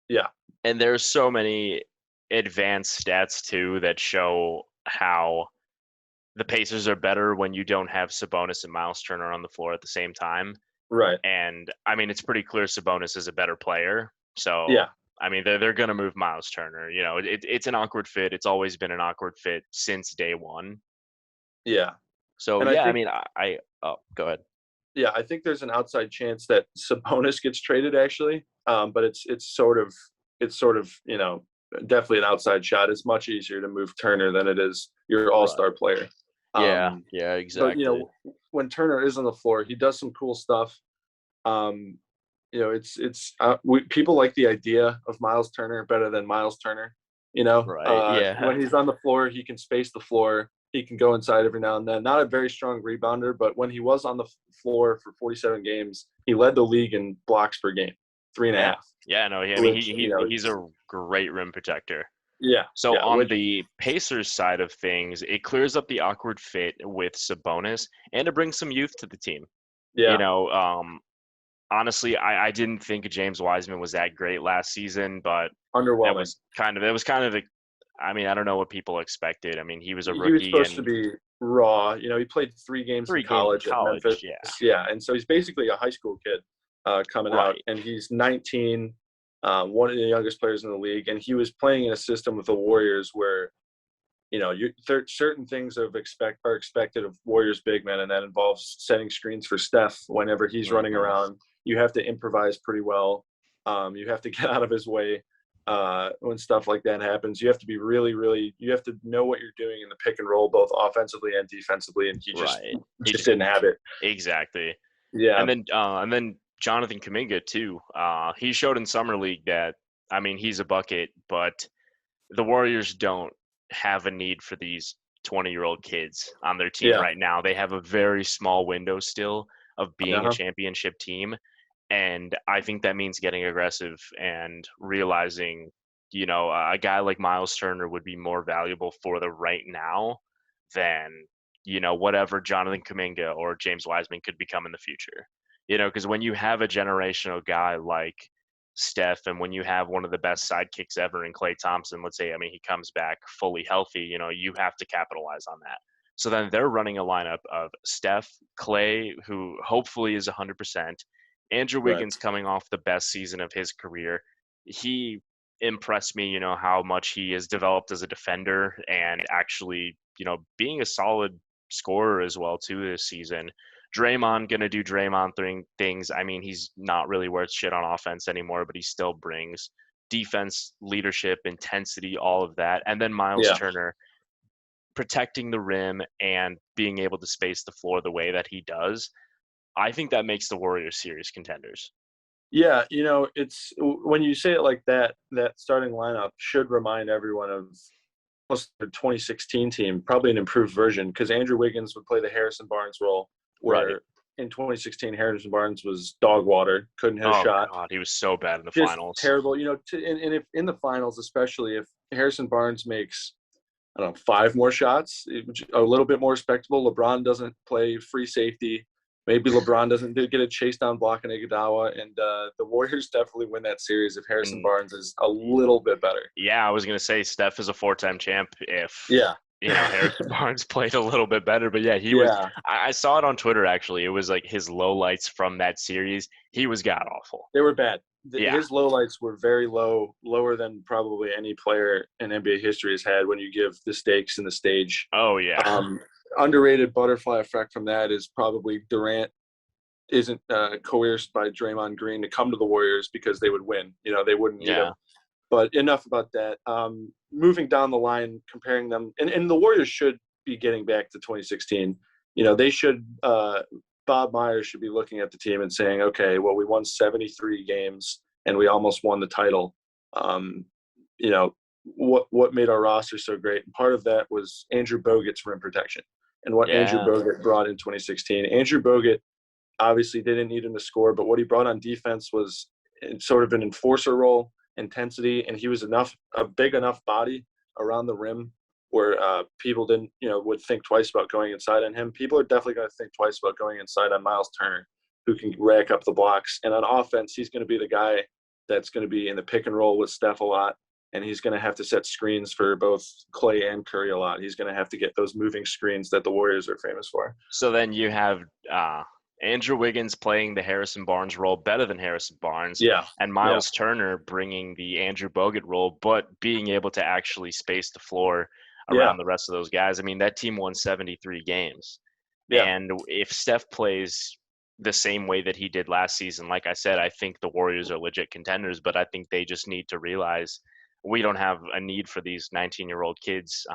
yeah. And there's so many advanced stats too that show how the Pacers are better when you don't have Sabonis and Miles Turner on the floor at the same time. Right. And I mean, it's pretty clear Sabonis is a better player. So yeah. I mean, they're going to move Miles Turner. It's an awkward fit. It's always been an awkward fit since day one. Yeah. So and I go ahead. Yeah, I think there's an outside chance that Sabonis gets traded actually, but it's sort of definitely an outside shot. It's much easier to move Turner than it is your all-star player. Yeah, exactly. But when Turner is on the floor, he does some cool stuff. People like the idea of Miles Turner better than Miles Turner. Right. When he's on the floor, he can space the floor. He can go inside every now and then. Not a very strong rebounder, but when he was on the floor for 47 games, he led the league in blocks per game, 3.5. Yeah, no, I mean, he's a great rim protector. Yeah. So on the Pacers side of things, it clears up the awkward fit with Sabonis, and it brings some youth to the team. Yeah. Honestly, I didn't think James Wiseman was that great last season, but underwhelming. That was kind of the. I mean, I don't know what people expected. I mean, he was a rookie. He was supposed to be raw. He played 3 games in college at Memphis. Yeah, and so he's basically a high school kid coming out, and he's 19, one of the youngest players in the league, and he was playing in a system with the Warriors where, certain things are expected of Warriors big men, and that involves setting screens for Steph whenever he's running around. You have to improvise pretty well. You have to get out of his way. When stuff like that happens, you have to be really, really, you have to know what you're doing in the pick and roll, both offensively and defensively. And he just didn't have it. Exactly. Yeah. And then Jonathan Kaminga too. He showed in summer league that, I mean, he's a bucket, but the Warriors don't have a need for these 20-year-old kids on their team Yeah. right now. They have a very small window still of being a Uh-huh. championship team. And I think that means getting aggressive and realizing, a guy like Miles Turner would be more valuable for the right now than, whatever Jonathan Kaminga or James Wiseman could become in the future. Because when you have a generational guy like Steph, and when you have one of the best sidekicks ever in Klay Thompson, let's say, I mean, he comes back fully healthy, you have to capitalize on that. So then they're running a lineup of Steph, Klay, who hopefully is 100%, Andrew Right. Wiggins coming off the best season of his career. He impressed me, how much he has developed as a defender and actually, being a solid scorer as well too this season. Draymond gonna do Draymond things. I mean, he's not really worth shit on offense anymore, but he still brings defense, leadership, intensity, all of that. And then Miles Yeah. Turner protecting the rim and being able to space the floor the way that he does. I think that makes the Warriors serious contenders. Yeah, it's when you say it like that, that starting lineup should remind everyone of the 2016 team, probably an improved version, because Andrew Wiggins would play the Harrison Barnes role, Right. where in 2016 Harrison Barnes was dog water, couldn't hit a Oh shot, God, he was so bad in the just finals. terrible. And if in the finals, especially if Harrison Barnes makes, I don't know, 5 more shots, a little bit more respectable. LeBron doesn't play free safety. Maybe LeBron doesn't get a chase down block in Iguodala, and the Warriors definitely win that series if Harrison And Barnes is a little bit better. yeah, I was gonna say Steph is a 4-time champ if Yeah. Harrison Barnes played a little bit better. But yeah, he was. Yeah. I saw it on Twitter actually. It was like his low lights from that series. He was god awful. They were bad. Yeah. His lowlights were very low, lower than probably any player in NBA history has had when you give the stakes and the stage. Oh yeah. Underrated butterfly effect from that is probably Durant isn't coerced by Draymond Green to come to the Warriors because they would win. They wouldn't need Yeah. him. But enough about that. Moving down the line, comparing them, and the Warriors should be getting back to 2016. They should Bob Myers should be looking at the team and saying, okay, well, we won 73 games and we almost won the title. What made our roster so great? And part of that was Andrew Bogut's rim protection and what Andrew Yeah. Bogut brought in 2016. Andrew Bogut obviously didn't need him to score, but what he brought on defense was sort of an enforcer role, intensity, and he was a big enough body around the rim where people didn't, would think twice about going inside on him. People are definitely going to think twice about going inside on Miles Turner, who can rack up the blocks. And on offense, he's going to be the guy that's going to be in the pick and roll with Steph a lot, and he's going to have to set screens for both Klay and Curry a lot. He's going to have to get those moving screens that the Warriors are famous for. So then you have Andrew Wiggins playing the Harrison Barnes role better than Harrison Barnes. Yeah. And Miles Turner bringing the Andrew Bogut role, but being able to actually space the floor around the rest of those guys. I mean, that team won 73 games. Yeah. And if Steph plays the same way that he did last season, like I said, I think the Warriors are legit contenders, but I think they just need to realize we don't have a need for these 19-year-old kids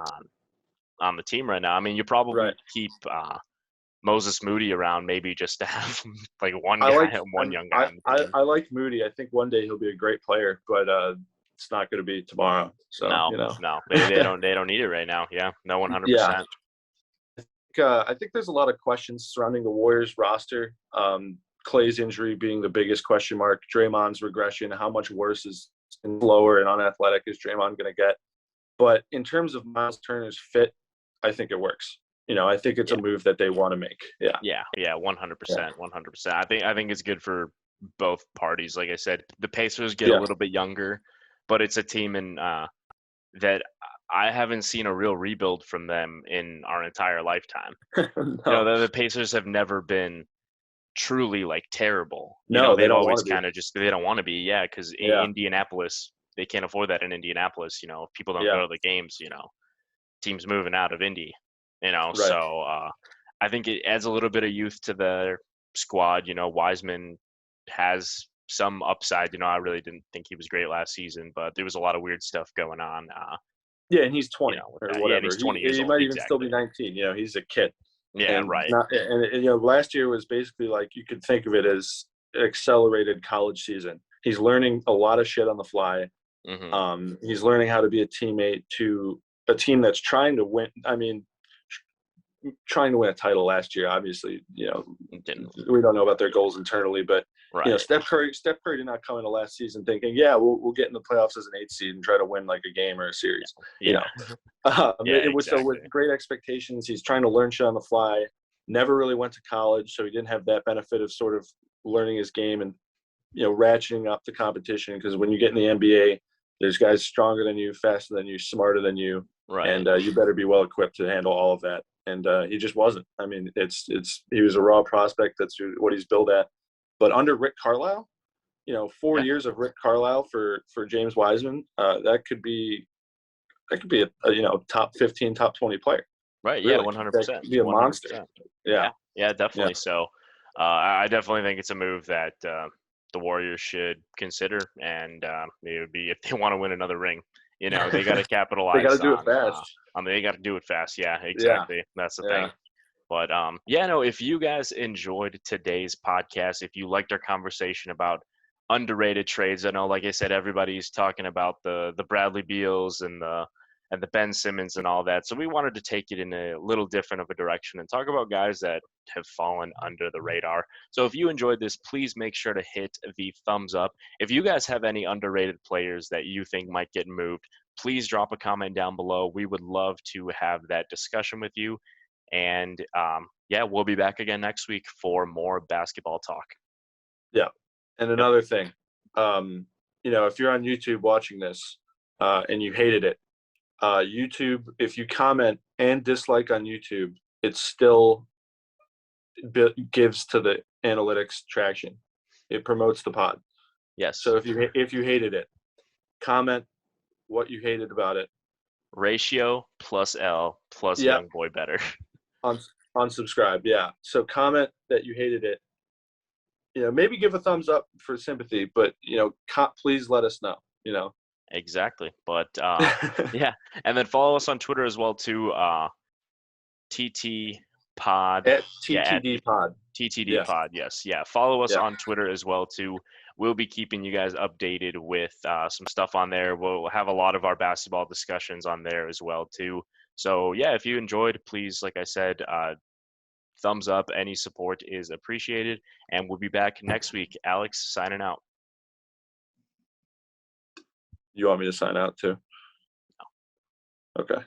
on the team right now. I mean, you probably keep Moses Moody around maybe just to have like one young guy on the team. I like Moody. I think one day he'll be a great player, but it's not going to be tomorrow. So no, they don't need it right now. Yeah, no, 100%. Yeah. I think there's a lot of questions surrounding the Warriors roster. Klay's injury being the biggest question mark. Draymond's regression. How much worse is slower and unathletic is Draymond going to get? But in terms of Miles Turner's fit, I think it works. I think it's a move that they want to make. Yeah, 100%. I think it's good for both parties. Like I said, the Pacers get a little bit younger, but it's a team that I haven't seen a real rebuild from them in our entire lifetime. No. The Pacers have never been truly like terrible. No, they've always kind of just, they don't want to be. Yeah, because Yeah. Indianapolis, they can't afford that in Indianapolis. If people don't go to the games, teams moving out of Indy. So I think it adds a little bit of youth to the squad. Wiseman has some upside. I really didn't think he was great last season, but there was a lot of weird stuff going on. Yeah, and he's 20 or whatever. Yeah, and he's 20 years he old. might even still be 19. He's a kid. Yeah, and right. last year was basically like you could think of it as accelerated college season. He's learning a lot of shit on the fly. He's learning how to be a teammate to a team that's trying to win. I mean, trying to win a title last year. Obviously, we don't know about their goals internally, but Steph Curry did not come into last season thinking, we'll get in the playoffs as an 8th seed and try to win like a game or a series. It was so with great expectations. He's trying to learn shit on the fly. Never really went to college, so he didn't have that benefit of sort of learning his game and ratcheting up the competition. Because when you get in the NBA, there's guys stronger than you, faster than you, smarter than you, and you better be well equipped to handle all of that. And he just wasn't. I mean, he was a raw prospect. That's what he's built at. But under Rick Carlisle, 4 years of Rick Carlisle for James Wiseman, that could be a top 15, top 20 player. Right. Really. Yeah. 100%. Be a monster. Yeah. Yeah. Definitely. Yeah. So, I definitely think it's a move that the Warriors should consider, and it would be if they want to win another ring. They got to capitalize. They got to do it fast. They got to do it fast. Yeah. Exactly. Yeah. That's the thing. But if you guys enjoyed today's podcast, if you liked our conversation about underrated trades, I know, like I said, everybody's talking about the Bradley Beals and the Ben Simmons and all that. So we wanted to take it in a little different of a direction and talk about guys that have fallen under the radar. So if you enjoyed this, please make sure to hit the thumbs up. If you guys have any underrated players that you think might get moved, please drop a comment down below. We would love to have that discussion with you. And we'll be back again next week for more basketball talk. Yeah. And another thing, if you're on YouTube watching this and you hated it, YouTube, if you comment and dislike on YouTube, it still gives to the analytics traction. It promotes the pod. Yes. So if you hated it, comment what you hated about it. Ratio plus L plus young boy better. Unsubscribe. Yeah. So comment that you hated it. Maybe give a thumbs up for sympathy, but please let us know. Exactly. But and then follow us on Twitter as well too. TT Pod. At TTD Pod. TTD Pod. Yes. Yeah. Follow us on Twitter as well too. We'll be keeping you guys updated with some stuff on there. We'll have a lot of our basketball discussions on there as well too. So if you enjoyed, please, like I said, thumbs up. Any support is appreciated, and we'll be back next week. Alex, signing out. You want me to sign out too? No. Okay.